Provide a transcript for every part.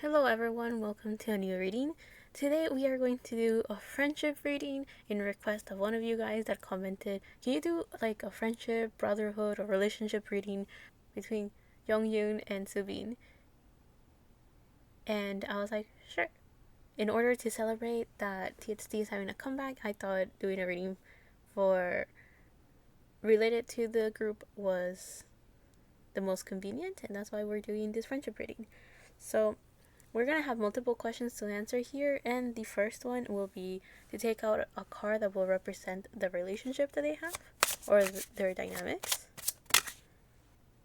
Hello everyone, welcome to a new reading. Today we are going to do a friendship reading in request of one of you guys that commented, can you do like a friendship, brotherhood, or relationship reading between Yeonjun and Soobin? And I was like, sure. In order to celebrate that TXT is having a comeback, I thought doing a reading for related to the group was the most convenient, and that's why we're doing this friendship reading. So we're gonna have multiple questions to answer here, and the first one will be to take out a card that will represent the relationship that they have or their dynamics.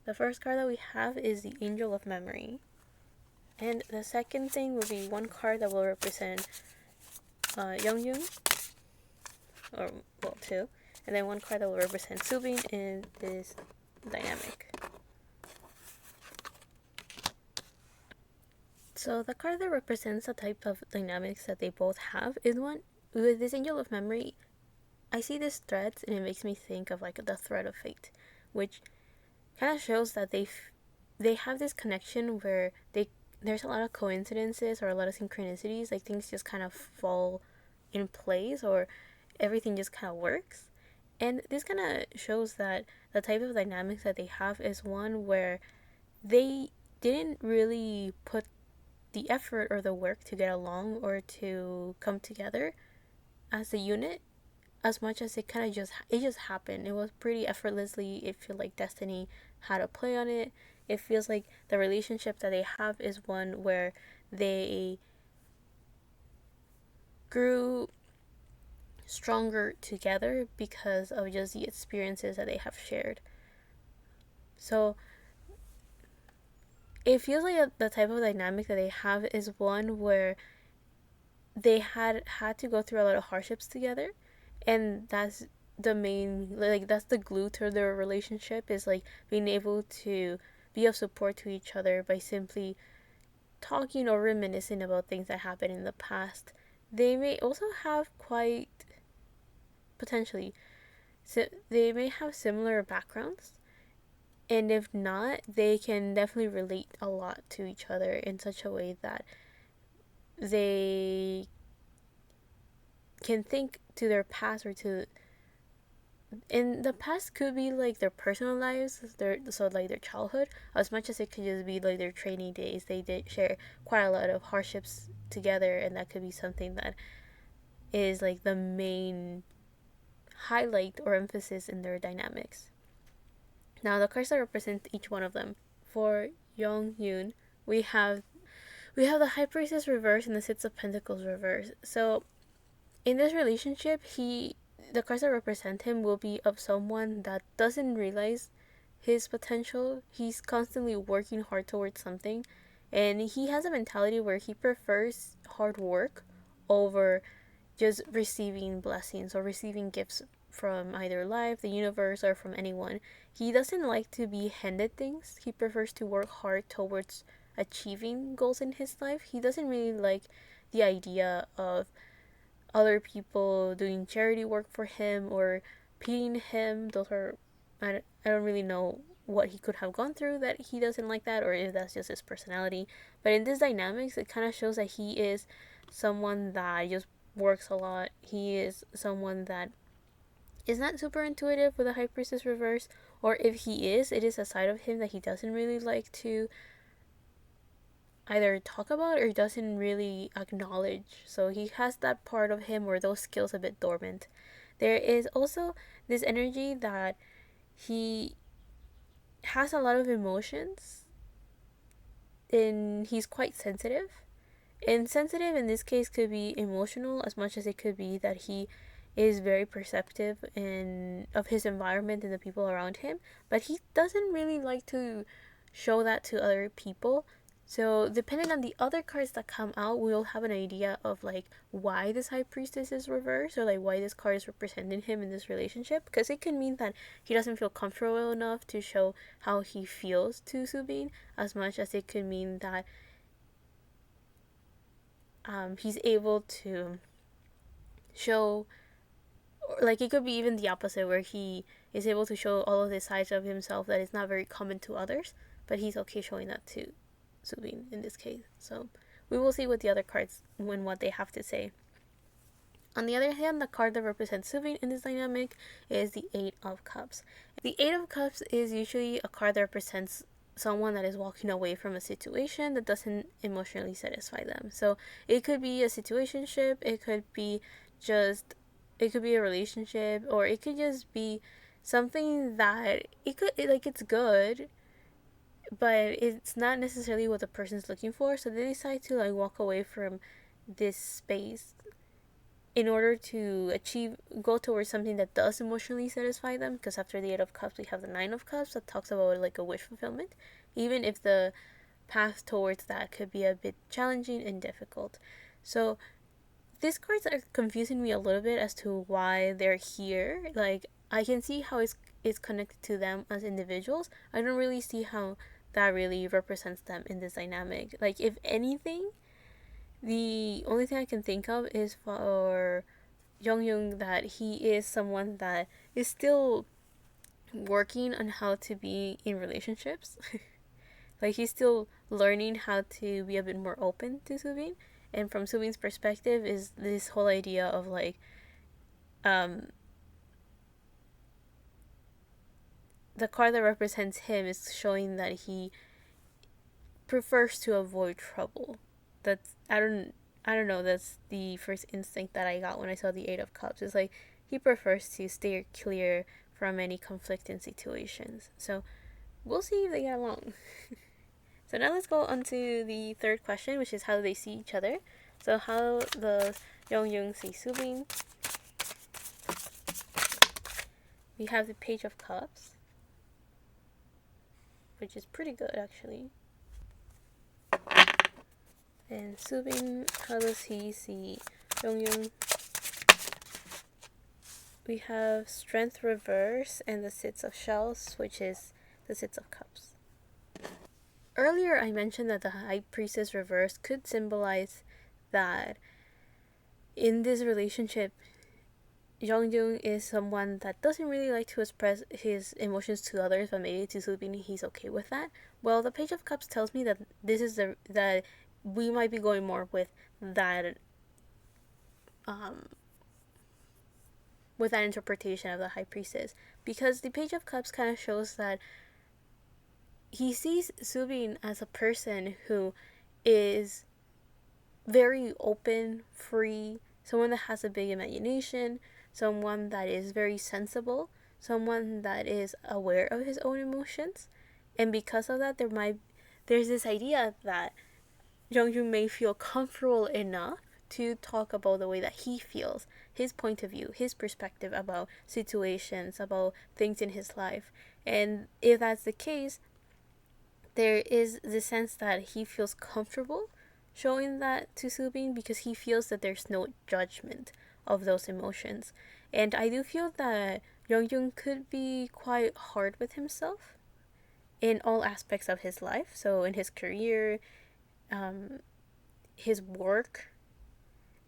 The first card that we have is the Angel of Memory, and the second thing will be one card that will represent Yeonjun, or well, two, and then one card that will represent Soobin in this dynamic. So the card that represents the type of dynamics that they both have is one with this Angel of Memory. I see this thread and it makes me think of like the thread of fate, which kind of shows that they have this connection where there's a lot of coincidences or a lot of synchronicities, like things just kind of fall in place or everything just kind of works. And this kind of shows that the type of dynamics that they have is one where they didn't really put the effort or the work to get along or to come together as a unit as much as it just happened. It was pretty effortlessly. It feels like destiny had a play on it. It feels like the relationship that they have is one where they grew stronger together because of just the experiences that they have shared. So it feels like the type of dynamic that they have is one where they had to go through a lot of hardships together, and that's the main, like that's the glue to their relationship, is like being able to be of support to each other by simply talking or reminiscing about things that happened in the past. They may also have quite potentially, so they may have similar backgrounds, and if not, they can definitely relate a lot to each other in such a way that they can think to their past or to, in the past could be like their personal lives, so like their childhood, as much as it could just be like their training days. They did share quite a lot of hardships together, and that could be something that is like the main highlight or emphasis in their dynamics. Now the cards that represent each one of them. For Yeonjun, we have the High Priestess reverse and the Six of Pentacles reverse. So in this relationship, the cards that represent him will be of someone that doesn't realize his potential. He's constantly working hard towards something, and he has a mentality where he prefers hard work over just receiving blessings or receiving gifts from either life, the universe, or from anyone. He doesn't like to be handed things. He prefers to work hard towards achieving goals in his life. He doesn't really like the idea of other people doing charity work for him or pitying him. Those are, I don't really know what he could have gone through that he doesn't like that, or if that's just his personality. But in this dynamics, it kind of shows that he is someone that just works a lot. He is someone that is not super intuitive with a High Priestess reverse, or if he is, it is a side of him that he doesn't really like to either talk about or doesn't really acknowledge. So he has that part of him where those skills a bit dormant. There is also this energy that he has a lot of emotions and he's quite sensitive. And sensitive in this case could be emotional as much as it could be that he is very perceptive in of his environment and the people around him, but he doesn't really like to show that to other people. So depending on the other cards that come out, we'll have an idea of like why this High Priestess is reversed, or like why this card is representing him in this relationship, because it can mean that he doesn't feel comfortable enough to show how he feels to Soobin, as much as it could mean that he's able to show, like it could be even the opposite, where he is able to show all of the sides of himself that is not very common to others, but he's okay showing that to Soobin in this case. So we will see what the other cards when what they have to say. On the other hand, the card that represents Soobin in this dynamic is the Eight of Cups. The Eight of Cups is usually a card that represents someone that is walking away from a situation that doesn't emotionally satisfy them. So it could be a situationship, it could be just, it could be a relationship, or it could just be something that it could, like, it's good, but it's not necessarily what the person's looking for. So they decide to like walk away from this space in order to achieve, go towards something that does emotionally satisfy them. Because after the Eight of Cups we have the Nine of Cups that talks about like a wish fulfillment, even if the path towards that could be a bit challenging and difficult. So these cards are confusing me a little bit as to why they're here. Like, I can see how it's connected to them as individuals. I don't really see how that really represents them in this dynamic. Like, if anything, the only thing I can think of is for Yeonjun, that he is someone that is still working on how to be in relationships. Like, he's still learning how to be a bit more open to Soobin. And from Soobin's perspective is this whole idea of like the card that represents him is showing that he prefers to avoid trouble. That's, I don't know, that's the first instinct that I got when I saw the Eight of Cups. It's like he prefers to stay clear from any conflicting situations. So we'll see if they get along. So now let's go on to the third question, which is how they see each other. So how does Yeonjun see Soobin? We have the Page of Cups, which is pretty good actually. And Soobin, how does he see Yeonjun? We have Strength Reverse and the Six of Shells, which is the Six of Cups. Earlier I mentioned that the High Priestess Reverse could symbolize that in this relationship, Yeonjun is someone that doesn't really like to express his emotions to others, but maybe to Soobin he's okay with that. Well, the Page of Cups tells me that this is that we might be going more with that with that interpretation of the High Priestess, because the Page of Cups kind of shows that he sees Soobin as a person who is very open, free, someone that has a big imagination, someone that is very sensible, someone that is aware of his own emotions. And because of that, there's this idea that Yeonjun may feel comfortable enough to talk about the way that he feels, his point of view, his perspective about situations, about things in his life. And if that's the case, there is the sense that he feels comfortable showing that to Soobin because he feels that there's no judgment of those emotions. And I do feel that Yeonjun could be quite hard with himself in all aspects of his life. So in his career, his work,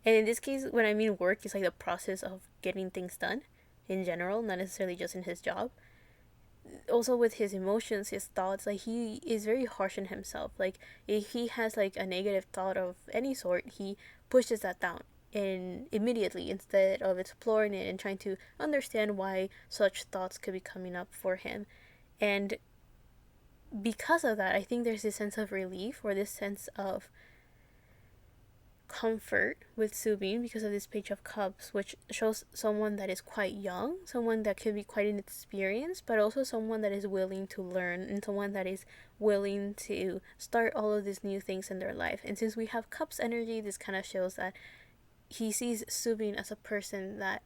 and in this case, when I mean work, it's like the process of getting things done in general, not necessarily just in his job. Also with his emotions, his thoughts, like he is very harsh on himself. Like if he has like a negative thought of any sort, he pushes that down and immediately, instead of exploring it and trying to understand why such thoughts could be coming up for him. And because of that, I think there's this sense of relief or this sense of comfort with Soobin because of this Page of Cups, which shows someone that is quite young, someone that could be quite inexperienced, but also someone that is willing to learn and someone that is willing to start all of these new things in their life. And since we have Cups energy, this kind of shows that he sees Soobin as a person that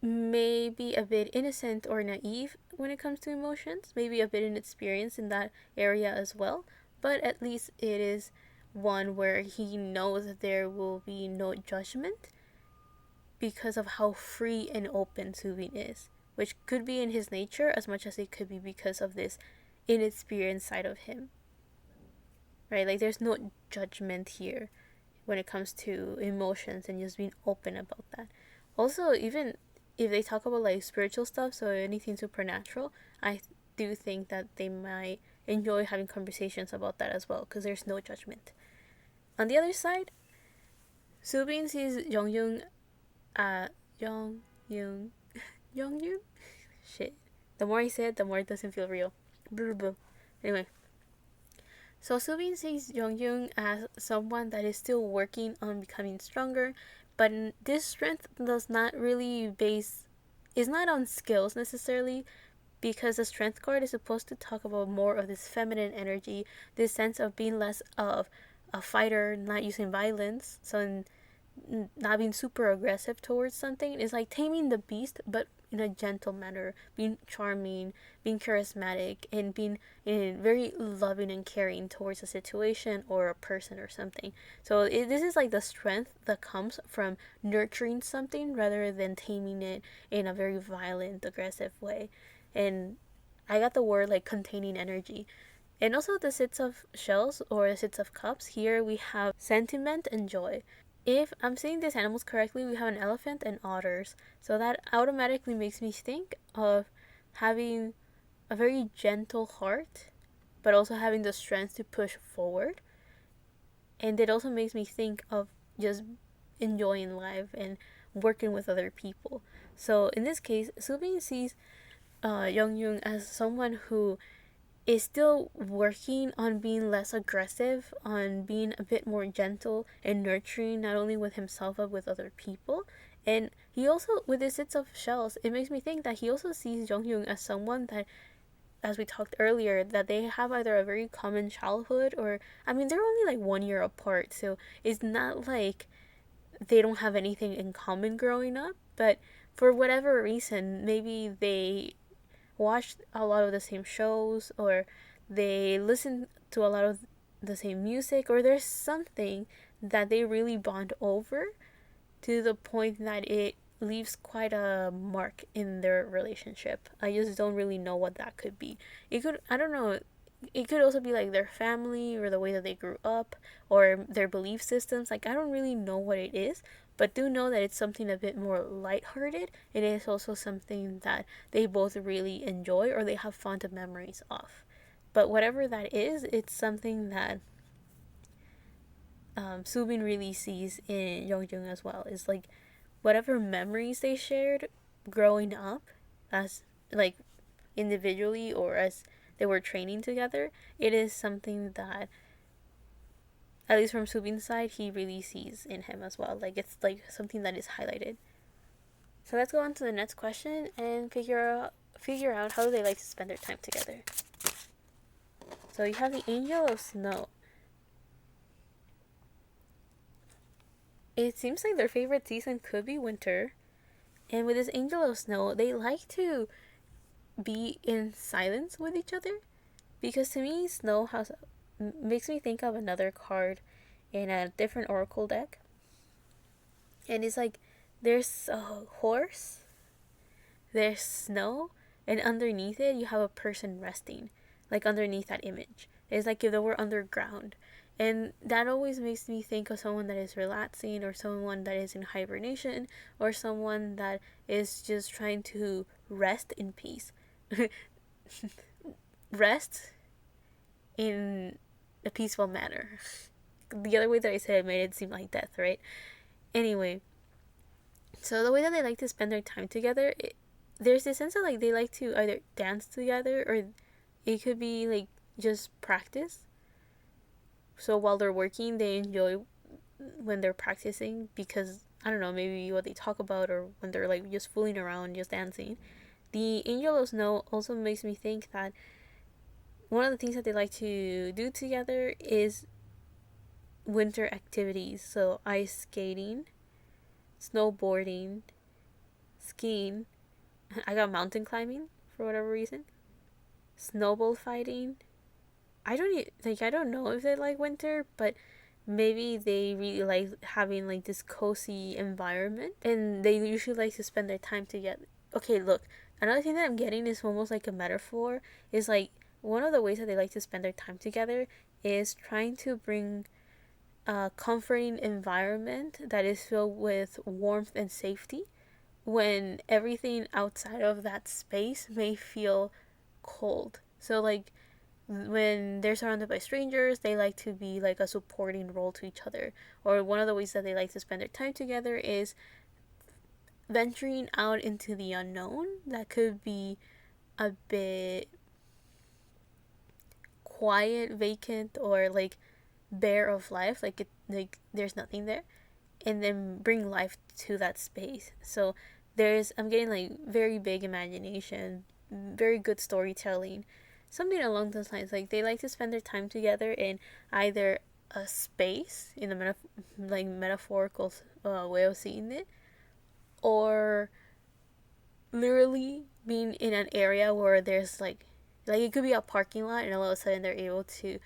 may be a bit innocent or naive when it comes to emotions, maybe a bit inexperienced in that area as well, but at least it is one where he knows that there will be no judgment because of how free and open Soobin is, which could be in his nature as much as it could be because of this inexperienced side of him. Right? Like there's no judgment here when it comes to emotions and just being open about that. Also, even if they talk about like spiritual stuff, so anything supernatural, I do think that they might enjoy having conversations about that as well because there's no judgment. On the other side, Soobin sees Yeonjun, Yeonjun, Yeonjun. Shit. The more I say it, the more it doesn't feel real. Anyway, so Soobin sees Yeonjun as someone that is still working on becoming stronger, but this strength does not really is not on skills necessarily, because the strength card is supposed to talk about more of this feminine energy, this sense of being less of a fighter, not using violence, so not being super aggressive towards something. It's like taming the beast, but in a gentle manner, being charming, being charismatic, and being very loving and caring towards a situation or a person or something. So this is like the strength that comes from nurturing something rather than taming it in a very violent, aggressive way. And I got the word like containing energy. And also the six of shells or the six of cups. Here we have sentiment and joy. If I'm saying these animals correctly, we have an elephant and otters. So that automatically makes me think of having a very gentle heart, but also having the strength to push forward. And it also makes me think of just enjoying life and working with other people. So in this case, Soobin sees Yeonjun as someone who is still working on being less aggressive, on being a bit more gentle and nurturing, not only with himself but with other people. And he also, with his six of shells, it makes me think that he also sees Yeonjun as someone that, as we talked earlier, that they have either a very common childhood or, I mean, they're only like 1 year apart, so it's not like they don't have anything in common growing up, but for whatever reason, maybe they watch a lot of the same shows or they listen to a lot of the same music, or there's something that they really bond over to the point that it leaves quite a mark in their relationship. I just don't really know what that could be. It could, I don't know, it could also be like their family or the way that they grew up or their belief systems. Like, I don't really know what it is, but do know that it's something a bit more lighthearted. It is also something that they both really enjoy or they have fond memories of. But whatever that is, it's something that Soobin really sees in Yeonjun as well. Is like whatever memories they shared growing up, as like individually or as they were training together, it is something that, at least from Soobin's side, he really sees in him as well. Like, it's like something that is highlighted. So let's go on to the next question and figure out how they like to spend their time together. So you have the Angel of Snow. It seems like their favorite season could be winter. And with this Angel of Snow, they like to be in silence with each other. Because to me, snow makes me think of another card in a different oracle deck. And it's like there's a horse, there's snow, and underneath it you have a person resting, like underneath that image. It's like if they were underground. And that always makes me think of someone that is relaxing, or someone that is in hibernation, or someone that is just trying to rest in peace. Rest in a peaceful manner. The other way that I said it made it seem like death, right? Anyway, so the way that they like to spend their time together, there's this sense of like they like to either dance together or it could be like just practice. So while they're working, they enjoy when they're practicing because, I don't know, maybe what they talk about or when they're like just fooling around, just dancing. The Angel of Snow also makes me think that one of the things that they like to do together is winter activities. So ice skating, snowboarding, skiing. I got mountain climbing for whatever reason. Snowball fighting. I don't know if they like winter, but maybe they really like having like this cozy environment and they usually like to spend their time together. Okay, look, another thing that I'm getting is almost like a metaphor, is like one of the ways that they like to spend their time together is trying to bring a comforting environment that is filled with warmth and safety when everything outside of that space may feel cold. So like when they're surrounded by strangers, they like to be like a supporting role to each other. Or one of the ways that they like to spend their time together is venturing out into the unknown. That could be a bit quiet, vacant, or like bare of life, like there's nothing there, and then bring life to that space. So I'm getting like very big imagination, very good storytelling, something along those lines. Like they like to spend their time together in either a space in the like metaphorical way of seeing it, or literally being in an area where there's like it could be a parking lot, and all of a sudden they're able to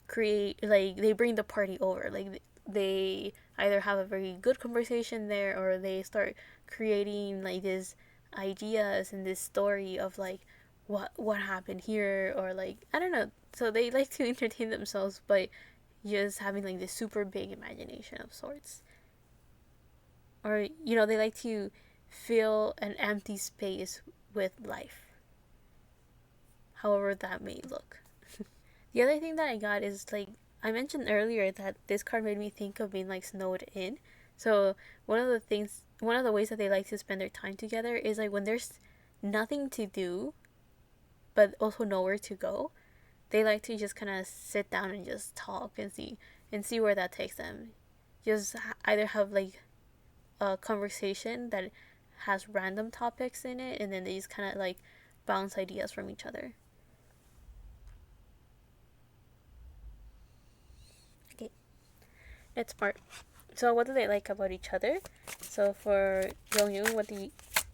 create, like they bring the party over, like they either have a very good conversation there, or they start creating like this ideas and this story of like what happened here, or like I don't know. So they like to entertain themselves by just having like this super big imagination of sorts, or they like to fill an empty space with life, however that may look. The other thing that I got is like I mentioned earlier that this card made me think of being like snowed in. So one of the ways that they like to spend their time together is like when there's nothing to do, but also nowhere to go. They like to just kind of sit down and just talk and see where that takes them. Just either have like a conversation that has random topics in it, and then they just kind of like bounce ideas from each other. Okay, next part. So what do they like about each other? So for Yeonjun,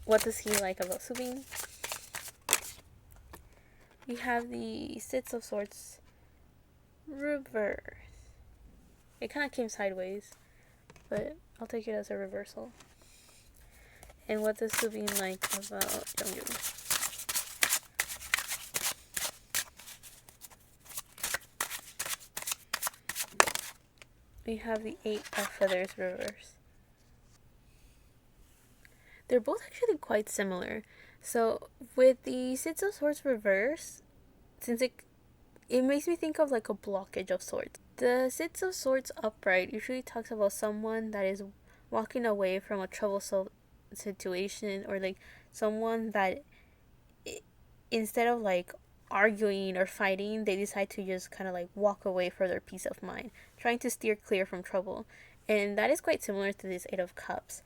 what does he like about Soobin? We have the Six of Swords reverse. It kind of came sideways, but I'll take it as a reversal. And what does Soobin like about Yeonjun? We have the Eight of Feathers reverse. They're both actually quite similar. So with the Six of Swords reverse, since it makes me think of like a blockage of sorts. The Six of Swords upright usually talks about someone that is walking away from a troublesome situation, or like someone that instead of like arguing or fighting, they decide to just kind of like walk away for their peace of mind, trying to steer clear from trouble. And that is quite similar to this Eight of Cups.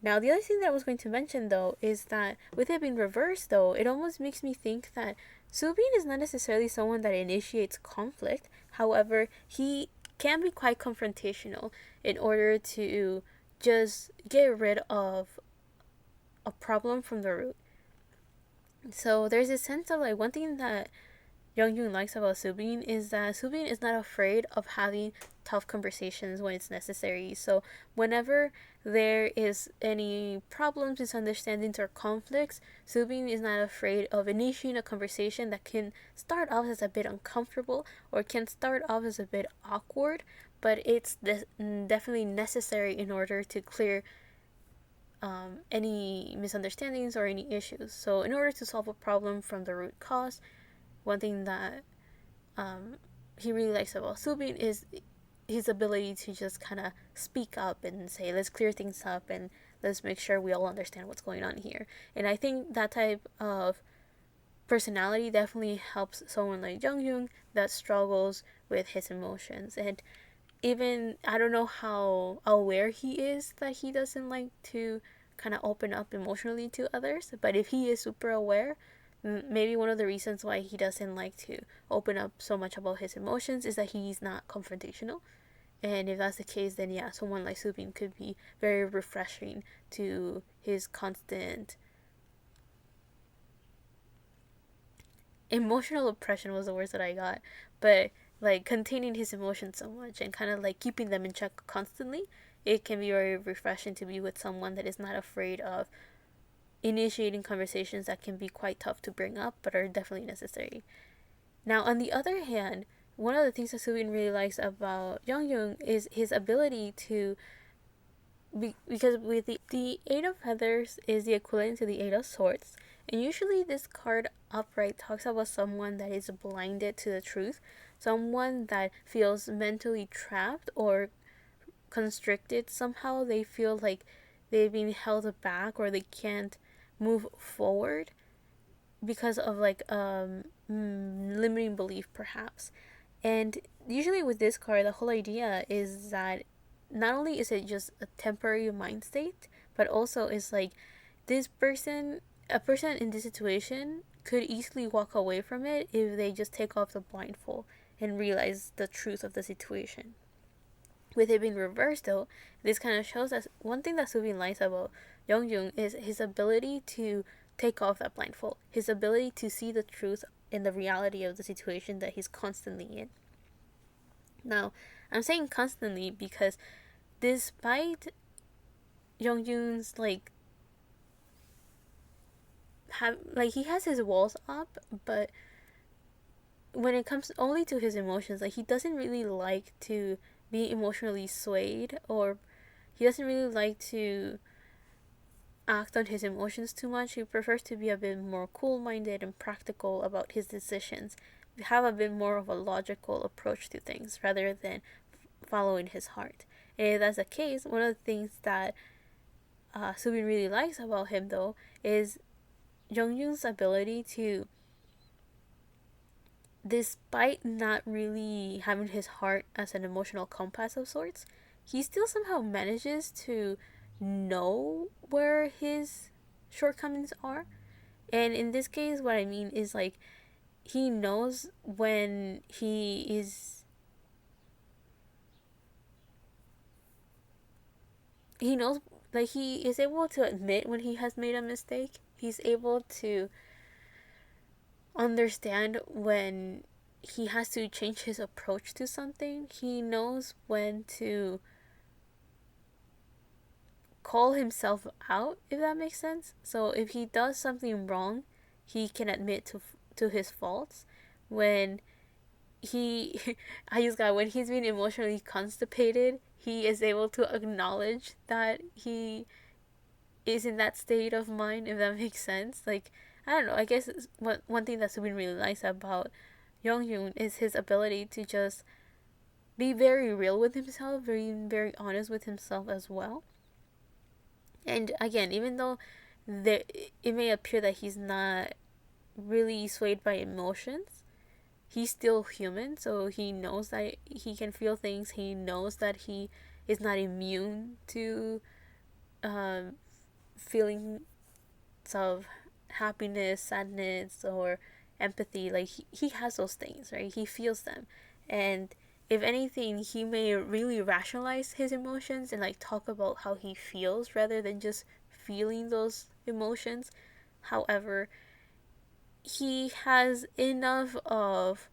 Now, the other thing that I was going to mention though is that with it being reversed though, it almost makes me think that Soobin is not necessarily someone that initiates conflict. However, he can be quite confrontational in order to just get rid of a problem from the root. So there's a sense of like one thing that Yeonjun likes about Soobin is that Soobin is not afraid of having tough conversations when it's necessary. So whenever there is any problems, misunderstandings, or conflicts, Soobin is not afraid of initiating a conversation that can start off as a bit uncomfortable or can start off as a bit awkward, but it's definitely necessary in order to clear any misunderstandings or any issues. So in order to solve a problem from the root cause, one thing that he really likes about Soobin is his ability to just kind of speak up and say, let's clear things up and let's make sure we all understand what's going on here. And I think that type of personality definitely helps someone like Yeonjun that struggles with his emotions. And even, I don't know how aware he is that he doesn't like to kind of open up emotionally to others, but if he is super aware, maybe one of the reasons why he doesn't like to open up so much about his emotions is that he's not confrontational. And if that's the case, then yeah, someone like Soobin could be very refreshing to his constant emotional oppression was the words that I got, but like containing his emotions so much and kind of like keeping them in check constantly, it can be very refreshing to be with someone that is not afraid of initiating conversations that can be quite tough to bring up but are definitely necessary. Now, on the other hand, one of the things that Soobin really likes about Yeonjun is his ability to because with the Eight of Feathers is the equivalent to the Eight of Swords, And usually, this card upright talks about someone that is blinded to the truth, someone that feels mentally trapped or constricted somehow. They feel like they've been held back or they can't move forward because of like limiting belief, perhaps. And usually, with this card, the whole idea is that not only is it just a temporary mind state, but also is like this person, a person in this situation could easily walk away from it if they just take off the blindfold and realize the truth of the situation. With it being reversed, though, this kind of shows us one thing that Soobin likes about Yeonjun is his ability to take off that blindfold, his ability to see the truth and the reality of the situation that he's constantly in. Now, I'm saying constantly because despite Yeonjun's he has his walls up, but when it comes only to his emotions, like he doesn't really like to be emotionally swayed, or he doesn't really like to act on his emotions too much. He prefers to be a bit more cool minded and practical about his decisions, have a bit more of a logical approach to things rather than following his heart. And if that's the case, one of the things that Subin really likes about him, though, is Jungyoon's ability to, despite not really having his heart as an emotional compass of sorts, he still somehow manages to know where his shortcomings are. And in this case, what I mean is like he knows when he knows, like he is able to admit when he has made a mistake. He's able to understand when he has to change his approach to something. He knows when to call himself out, if that makes sense. So if he does something wrong, he can admit to his faults. When he I use God, when he's been emotionally constipated, he is able to acknowledge that he is in that state of mind, if that makes sense. Like, I don't know, I guess one thing that's been really nice about Younghoon is his ability to just be very real with himself, very honest with himself as well. And again, even though there, it may appear that he's not really swayed by emotions, he's still human, so he knows that he can feel things. He knows that he is not immune to um, feelings of happiness, sadness, or empathy. Like he has those things, right? He feels them, and if anything, he may really rationalize his emotions and like talk about how he feels rather than just feeling those emotions. However, he has enough of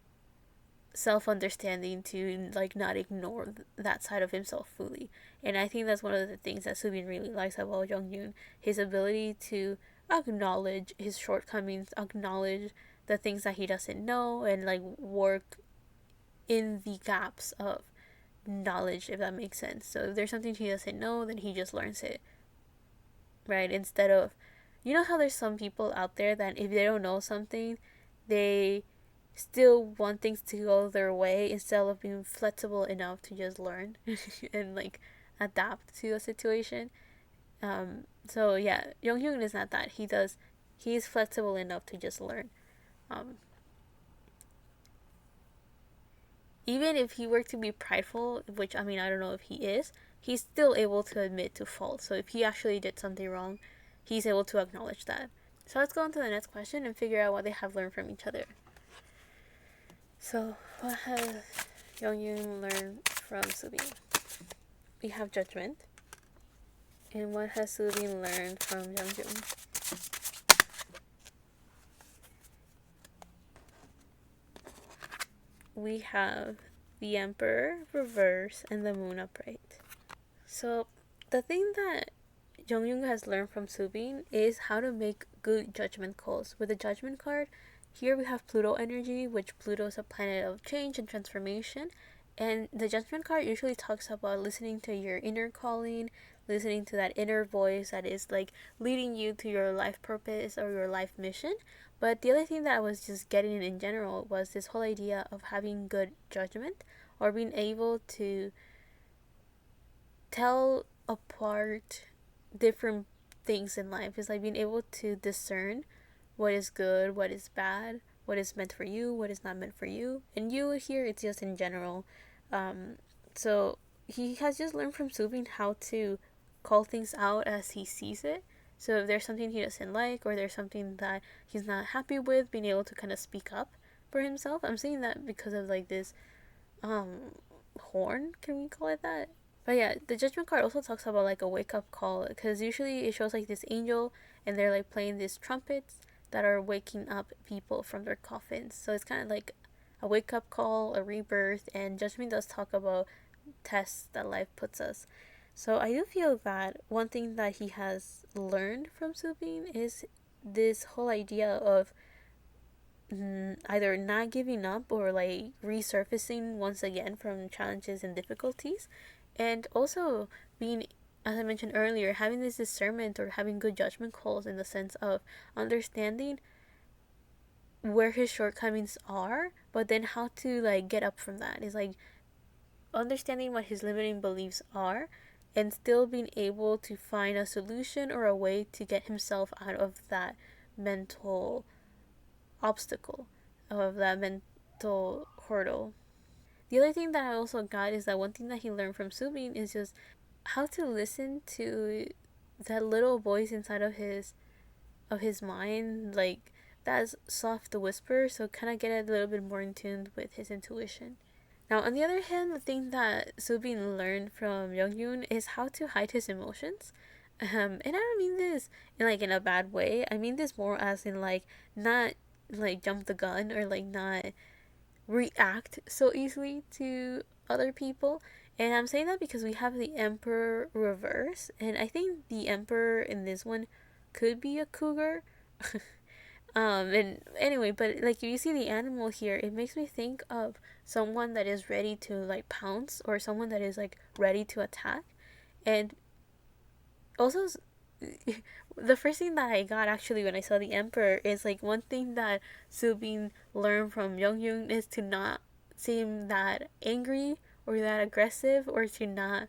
self understanding to like not ignore that side of himself fully. And I think that's one of the things that Soobin really likes about Junghyun, his ability to acknowledge his shortcomings, acknowledge the things that he doesn't know, and like work in the gaps of knowledge, if that makes sense. So if there's something he doesn't know, then he just learns it, right? Instead of, you know how there's some people out there that if they don't know something, they still want things to go their way instead of being flexible enough to just learn and like adapt to a situation. So yeah, Younghyun is not that. He's flexible enough to just learn. Um, Even if he were to be prideful, which I mean I don't know if he is, he's still able to admit to fault. So if he actually did something wrong, he's able to acknowledge that. So let's go on to the next question and figure out what they have learned from each other. So what has Young learned from Soobin? We have judgment. And what has Soobin learned from Yeonjun? We have the Emperor, reverse, and the Moon upright. So the thing that Jung has learned from Soobin is how to make good judgment calls. With the judgment card, here we have Pluto energy, which Pluto is a planet of change and transformation. And the judgment card usually talks about listening to your inner calling, listening to that inner voice that is like leading you to your life purpose or your life mission. But the other thing that I was just getting in general was this whole idea of having good judgment, or being able to tell apart different things in life. Is like being able to discern what is good, what is bad, what is meant for you, what is not meant for you. And you here, it's just in general. Um, so he has just learned from Soobin how to call things out as he sees it. So if there's something he doesn't like, or there's something that he's not happy with, being able to kind of speak up for himself. I'm saying that because of like this um horn, can we call it that? But yeah, the judgment card also talks about like a wake up call, because usually it shows like this angel and they're like playing these trumpets that are waking up people from their coffins. So it's kind of like a wake up call, a rebirth, and judgment does talk about tests that life puts us. So I do feel that one thing that he has learned from Subin is this whole idea of either not giving up or like resurfacing once again from challenges and difficulties, and also being, as I mentioned earlier, having this discernment or having good judgment calls in the sense of understanding where his shortcomings are, but then how to like get up from that. Is like understanding what his limiting beliefs are, and still being able to find a solution or a way to get himself out of that mental obstacle, of that mental hurdle. The other thing that I also got is that one thing that he learned from Subin is just how to listen to that little voice inside of his mind, like that soft whisper, so kind of get a little bit more in tune with his intuition. Now, on the other hand, the thing that Subin learned from Yeonjun is how to hide his emotions. And I don't mean this in like in a bad way. I mean this more as in like not like jump the gun, or like not react so easily to other people. And I'm saying that because we have the Emperor reverse, and I think the Emperor in this one could be a cougar. And anyway, but like if you see the animal here, it makes me think of someone that is ready to like pounce, or someone that is like ready to attack. And also, the first thing that I got actually when I saw the Emperor is like one thing that Subin learned from Young is to not seem that angry or that aggressive, or to not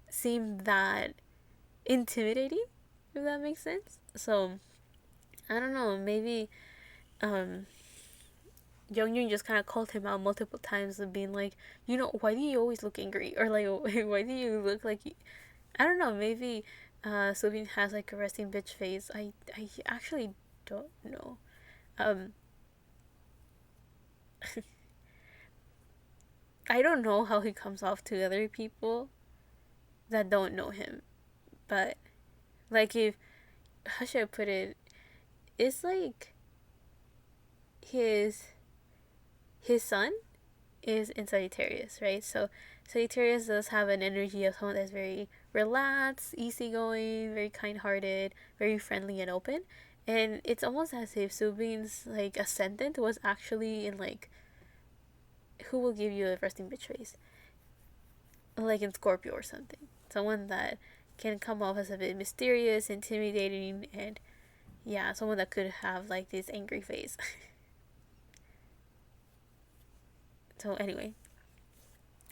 seem that intimidating, if that makes sense. So I don't know, maybe um Young just kind of called him out multiple times of being like, you know, why do you always look angry? Or like, why do you look like you... I don't know, maybe Sylvian has like a resting bitch face. I actually don't know. Um, I don't know how he comes off to other people that don't know him. But, like, if, how should I put it? It's like his, his son is in Sagittarius, right? So Sagittarius does have an energy of someone that's very relaxed, easygoing, very kind-hearted, very friendly and open. And it's almost as if Subin's like ascendant was actually in like, who will give you a resting bitch face, like in Scorpio or something. Someone that can come off as a bit mysterious, intimidating, and yeah, someone that could have like this angry face. So anyway,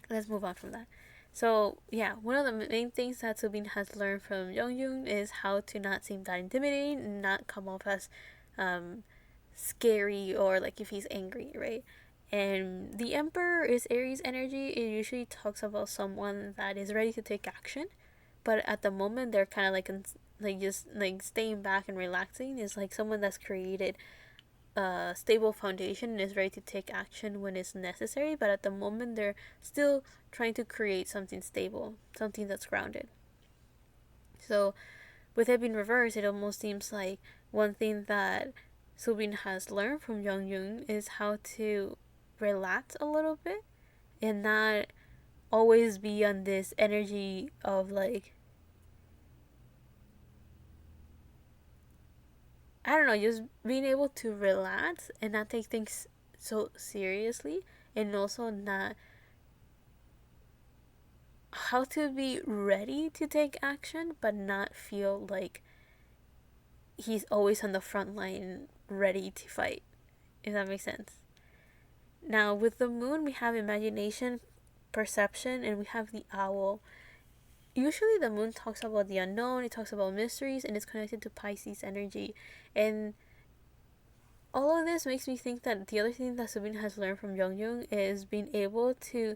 let's move on from that. So yeah, one of the main things that Subin has learned from Yeonjun is how to not seem that intimidating and not come off as um, scary, or like if he's angry, right? And the Emperor is Aries energy. It usually talks about someone that is ready to take action, but at the moment they're kind of like just like staying back and relaxing. Is like someone that's created a stable foundation and is ready to take action when it's necessary, but at the moment they're still trying to create something stable, something that's grounded. So with it being reversed, it almost seems like one thing that Subin has learned from Young is how to relax a little bit and not always be on this energy of like, I don't know, just being able to relax and not take things so seriously, and also not, how to be ready to take action but not feel like he's always on the front line ready to fight, if that makes sense. Now with the moon we have imagination, perception, and we have the owl. Usually the moon talks about the unknown, it talks about mysteries, and it's connected to Pisces energy. And all of this makes me think that the other thing that Soobin has learned from Yeonjun is being able to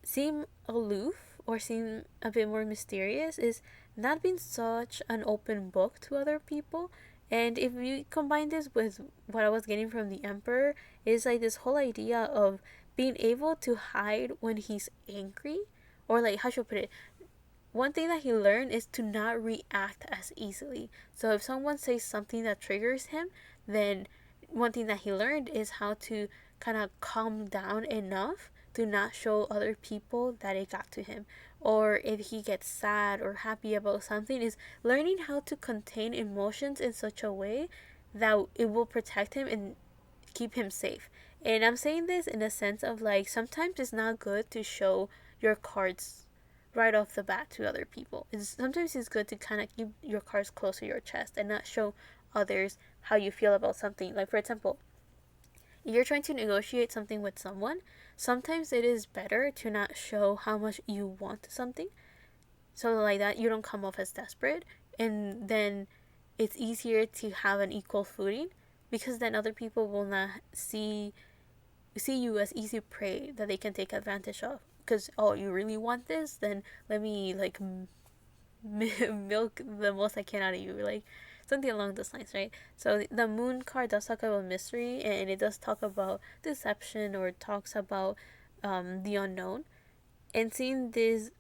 seem aloof or seem a bit more mysterious, is not being such an open book to other people. And if you combine this with what I was getting from the Emperor, is like this whole idea of being able to hide when he's angry, or like how should I put it, one thing that he learned is to not react as easily. So if someone says something that triggers him, then one thing that he learned is how to kind of calm down enough to not show other people that it got to him. Or if he gets sad or happy about something, is learning how to contain emotions in such a way that it will protect him and keep him safe. And I'm saying this in a sense of like sometimes it's not good to show your cards right off the bat to other people. Sometimes it's good to kind of keep your cards close to your chest and not show others how you feel about something. Like for example, if you're trying to negotiate something with someone, sometimes it is better to not show how much you want something. So like that you don't come off as desperate, and then it's easier to have an equal footing, because then other people will not see you as easy prey that they can take advantage of. Because oh, you really want this, then let me like milk the most I can out of you, like something along those lines, right? So the moon card does talk about mystery, and it does talk about deception, or it talks about the unknown. And seeing this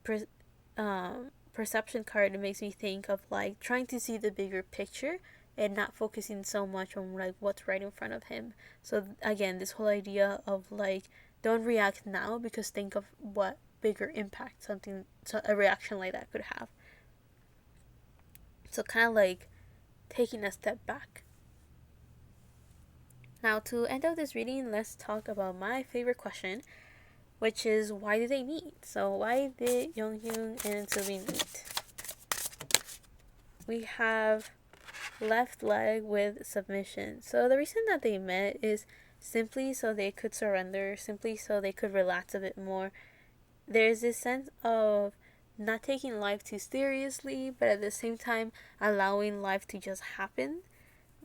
perception card, it makes me think of like trying to see the bigger picture and not focusing so much on like what's right in front of him. So again, this whole idea of like don't react now, because think of what bigger impact something, so a reaction like that could have. So kind of like taking a step back. Now to end out this reading, let's talk about my favorite question, which is why did they meet? So why did Yeonjun and Soobin meet? We have left leg with submission. So the reason that they met is simply so they could surrender, simply so they could relax a bit more. There's this sense of not taking life too seriously, but at the same time allowing life to just happen.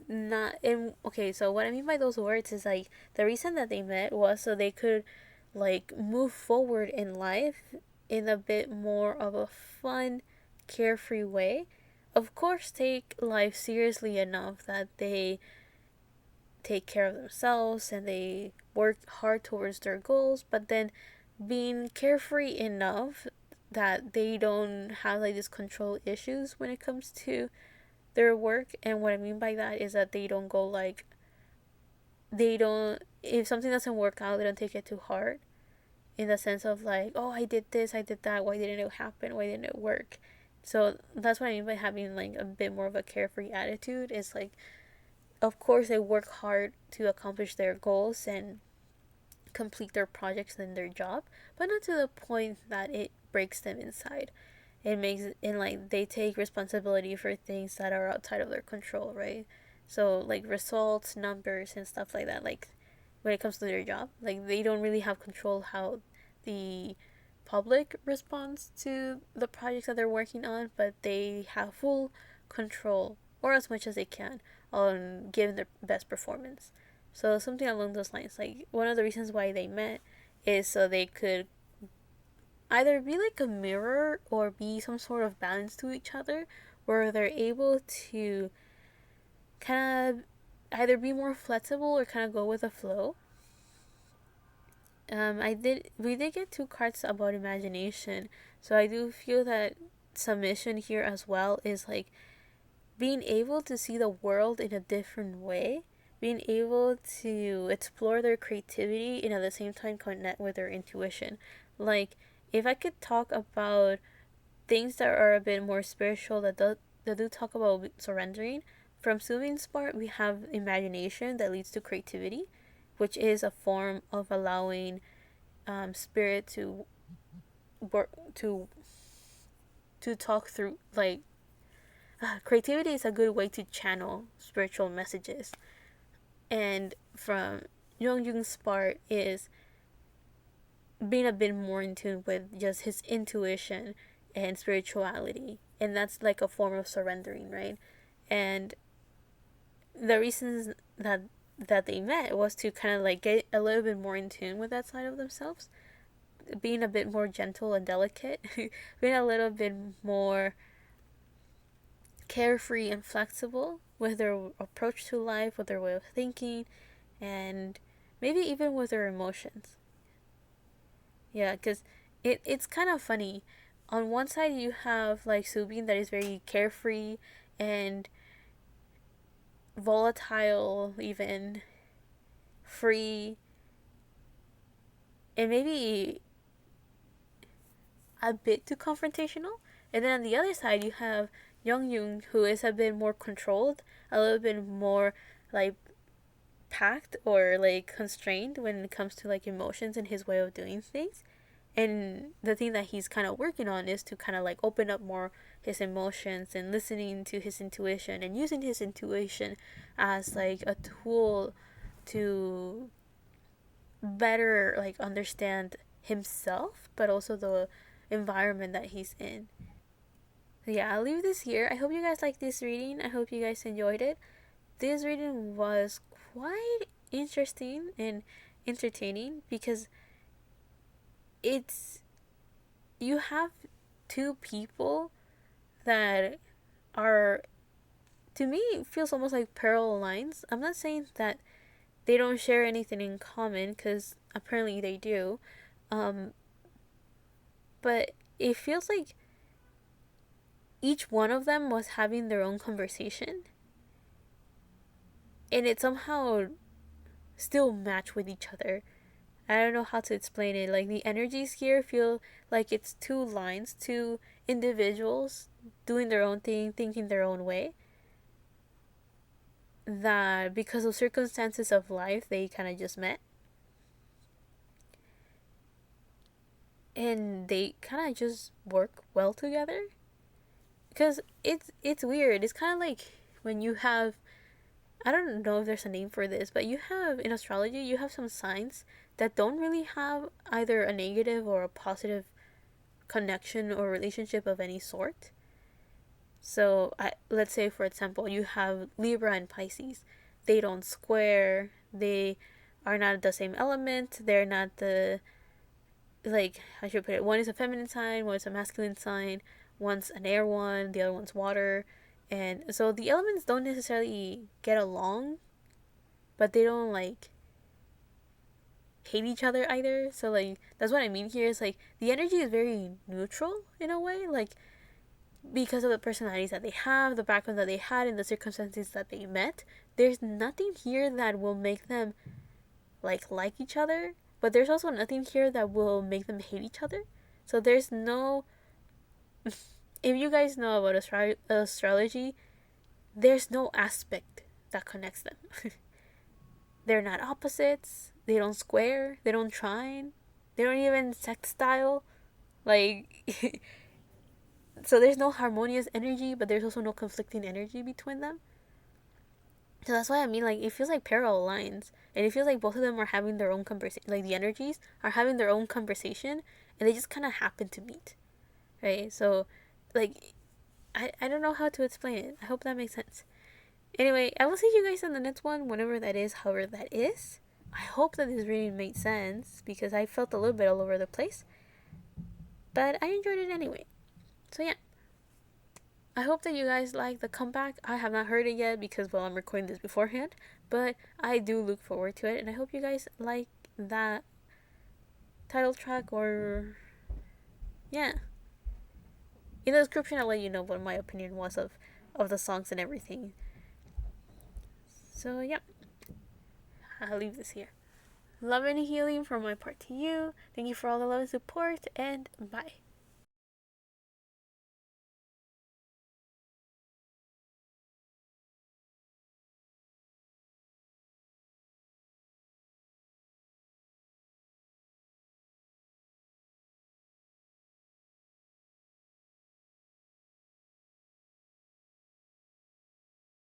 Not in okay, so what I mean by those words is like the reason that they met was so they could like move forward in life in a bit more of a fun, carefree way. Of course, take life seriously enough that they take care of themselves and they work hard towards their goals, but then being carefree enough that they don't have like these control issues when it comes to their work. And what I mean by that is that they don't go like, they don't, if something doesn't work out, they don't take it too hard, in the sense of like, oh, I did this, I did that, why didn't it happen, why didn't it work? So that's what I mean by having like a bit more of a carefree attitude. Is like, of course they work hard to accomplish their goals and complete their projects and their job, but not to the point that it breaks them inside. It makes, and like they take responsibility for things that are outside of their control, right? So like results, numbers, and stuff like that. Like when it comes to their job, like they don't really have control how the public responds to the projects that they're working on, but they have full control, or as much as they can, on giving their best performance. So something along those lines. Like one of the reasons why they met is so they could either be like a mirror or be some sort of balance to each other, where they're able to kind of either be more flexible or kind of go with the flow. We did get two cards about imagination, so I do feel that submission here as well is like being able to see the world in a different way, being able to explore their creativity and at the same time connect with their intuition. Like if I could talk about things that are a bit more spiritual, that do talk about surrendering. From Soobin's part, we have imagination that leads to creativity, which is a form of allowing spirit to work to talk through like creativity is a good way to channel spiritual messages. And from Yeonjun's part is being a bit more in tune with just his intuition and spirituality. And that's like a form of surrendering, right? And the reasons that they met was to kind of like get a little bit more in tune with that side of themselves, being a bit more gentle and delicate, being a little bit more carefree and flexible with their approach to life, with their way of thinking, and maybe even with their emotions. Yeah, because it's kind of funny. On one side, you have like Soobin that is very carefree and volatile, even free, and maybe a bit too confrontational. And then on the other side, you have Young who is a bit more controlled, a little bit more like packed or like constrained when it comes to like emotions and his way of doing things. And the thing that he's kind of working on is to kind of like open up more his emotions and listening to his intuition and using his intuition as like a tool to better like understand himself but also the environment that he's in. So yeah, I'll leave this here. I hope you guys liked this reading. I hope you guys enjoyed it. This reading was quite interesting and entertaining because it's you have two people that are, to me it feels almost like parallel lines. I'm not saying that they don't share anything in common because apparently they do, um, but it feels like each one of them was having their own conversation and it somehow still match with each other. I don't know how to explain it. Like the energies here feel like it's two lines, two individuals doing their own thing, thinking their own way. That because of circumstances of life, they kind of just met. And they kind of just work well together. Because it's weird. It's kind of like when you have, I don't know if there's a name for this, but you have in astrology, you have some signs that don't really have either a negative or a positive connection or relationship of any sort. So, let's say, for example, you have Libra and Pisces. They don't square. They are not the same element. They're not the, like, I should put it, one is a feminine sign, one is a masculine sign, one's an air one, the other one's water. And so the elements don't necessarily get along, but they don't, like, hate each other either. So, like, that's what I mean here is, like, the energy is very neutral in a way. Like, because of the personalities that they have, the background that they had, and the circumstances that they met, there's nothing here that will make them like each other, but there's also nothing here that will make them hate each other. So there's no if you guys know about astrology, there's no aspect that connects them. They're not opposites, they don't square, they don't trine, they don't even sextile. Like so there's no harmonious energy, but there's also no conflicting energy between them. So that's why I mean, like, it feels like parallel lines, and it feels like both of them are having their own conversation. Like the energies are having their own conversation, and they just kind of happen to meet, right? So, like, I don't know how to explain it. I hope that makes sense. Anyway, I will see you guys in the next one, whenever that is, however that is. I hope that this reading made sense because I felt a little bit all over the place, but I enjoyed it anyway. So yeah, I hope that you guys like the comeback. I have not heard it yet because, well, I'm recording this beforehand, but I do look forward to it, and I hope you guys like that title track or, yeah. In the description, I'll let you know what my opinion was of the songs and everything. So, yeah, I'll leave this here. Love and healing from my part to you. Thank you for all the love and support, and bye.